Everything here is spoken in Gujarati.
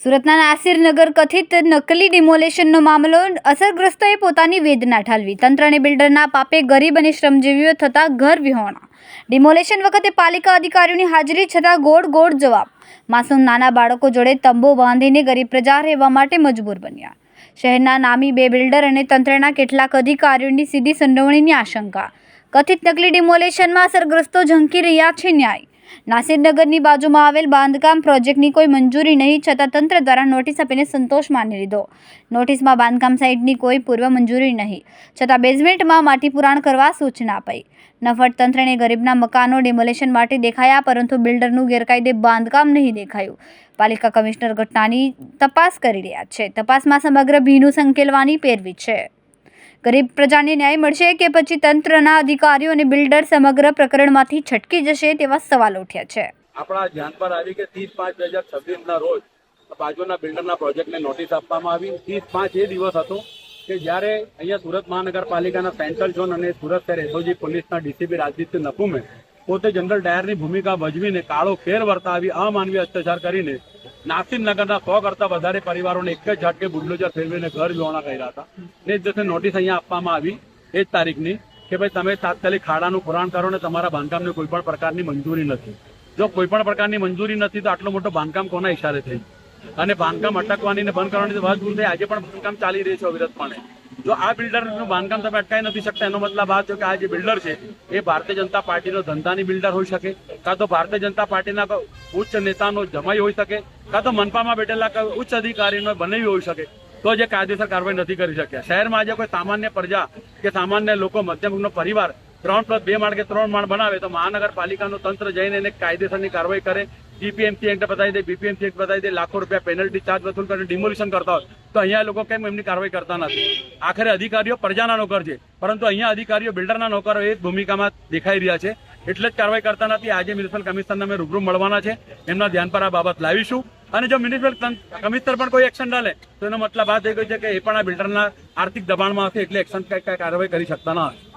સુરતના નાસિરનગર કથિત નકલી ડિમોલેશનનો મામલો અસરગ્રસ્તોએ પોતાની વેદના ઠાલવી. તંત્ર અને બિલ્ડરના પાપે ગરીબ અને શ્રમજીવીઓ થતા ઘર વિહોણા. ડિમોલેશન વખતે પાલિકા અધિકારીઓની હાજરી છતાં ગોળ જવાબ. માસૂમ નાના બાળકો જોડે તંબુ બાંધીને ગરીબ પ્રજા રહેવા માટે મજબૂર બન્યા. શહેરના નામી બે બિલ્ડર અને તંત્રના કેટલાક અધિકારીઓની સીધી સંડોવણીની આશંકા. કથિત નકલી ડિમોલેશનમાં અસરગ્રસ્તો ઝંકી રહ્યા છે ન્યાય. નાસિરનગરની બાજુમાં આવેલ બાંધકામ પ્રોજેક્ટની કોઈ મંજૂરી નહીં છતાં તંત્ર દ્વારા નોટિસ આપીને સંતોષ માની લીધો. નોટિસમાં બાંધકામ સાઇટની કોઈ પૂર્વ મંજૂરી નહીં છતાં બેઝમેન્ટમાં માટી પુરાણ કરવા સૂચના અપાઈ. નફટ તંત્રને ગરીબના મકાનો ડિમોલેશન માટે દેખાયા પરંતુ બિલ્ડરનું ગેરકાયદે બાંધકામ નહીં દેખાયું. પાલિકા કમિશનર ઘટનાની તપાસ કરી રહ્યા છે. તપાસમાં સમગ્ર ભીનું સંકેલવાની પેરવી છે. ગરીબ પ્રજાને ન્યાય મળશે કે પછી તંત્રના અધિકારીઓ અને બિલ્ડર સમગ્ર પ્રકરણમાંથી છટકી જશે તેવા સવાલ ઉઠ્યા છે. આપણા ધ્યાન પર આવી કે 30/5/2026 રોજ બાજુના બિલ્ડરના પ્રોજેક્ટને નોટિસ આપવામાં આવી. 30/5 એ દિવસ હતો કે જ્યારે અહીંયા સુરત મહાનગરપાલિકાના સેન્ટ્રલ ઝોન અને સુરત શહેર એસઓજી પોલીસના ડીસીપી રાજદીપ નકુમે પોતે જનરલ ડાયરની ભૂમિકા ભજવીને કાળો ફેર વર્તાવી અમાનવીય અત્યાચાર કરીને નાસિરનગરના 100 કરતા વધારે પરિવારોને એક જ ઝાટકે બુલડોઝર ફેરવીને ઘર વિહોણા કર્યા હતા. ને જ દિવસે નોટિસ અહીંયા આપવામાં આવી એ જ તારીખની કે ભાઈ તમે તાત્કાલિક ખાડાનું પુરાણ કરો ને તમારા બાંધકામની કોઈ પણ પ્રકારની મંજૂરી નથી. જો કોઈ પણ પ્રકારની મંજૂરી નથી તો આટલો મોટો બાંધકામ કોના ઇશારે થઈ અને બાંધકામ અટકવાની ને બંધ કરવાની વાત દૂર થઈ. આજે પણ બાંધકામ ચાલી રહી છે અવિરતપણે. જો આ બિલ્ડરનું બાંધકામ તમે અટકાવી નથી શકતા એનો મતલબ આ છે કે આ જે બિલ્ડર છે એ ભારતીય જનતા પાર્ટીનો ધંધાની બિલ્ડર હોઈ શકે, કાં તો ભારતીય જનતા પાર્ટીના ઉચ્ચ નેતાનો જમાઈ હોઈ શકે, કાં તો મનપામાં બેઠેલા ઉચ્ચ અધિકારીનો બનાવી હોઈ શકે. તો જે કાયદેસર કાર્યવાહી નથી કરી શક્યા. શહેરમાં આજે કોઈ સામાન્ય પ્રજા કે સામાન્ય લોકો મધ્યમનો પરિવાર 3+2 માળ કે 3 માળ બનાવે તો મહાનગરપાલિકાનું તંત્ર જઈને એને કાયદેસરની કાર્યવાહી કરે, જીપીએમસી એક્ટ બતાવી દે, બીપીએમસી એક્ટ બતાવી દે, લાખો રૂપિયા પેનલ્ટી ચાર્જ વસૂલ કરીને ડિમોલિશન કરતા હોય તો અહીંયા લોકો કેમ એમની કાર્યવાહી કરતા નથી? આખરે અધિકારીઓ પ્રજાના નોકર છે પરંતુ અહીંયા અધિકારીઓ બિલ્ડરના નોકરો એ ભૂમિકામાં દેખાઈ રહ્યા છે એટલે જ કાર્યવાહી કરતા નથી. આજે મ્યુનિસિપલ કમિશનરને અમે રૂબરૂ મળવાના છે, એમના ધ્યાન પર આ બાબત લાવીશું અને જો મ્યુનિસિપલ કમિશનર પણ કોઈ એક્શન લે તો એનો મતલબ આ થઈ ગયો છે કે એ પણ આ બિલ્ડરના આર્થિક દબાણમાં હશે એટલે એક્શન કાર્યવાહી કરી શકતા ન હોય.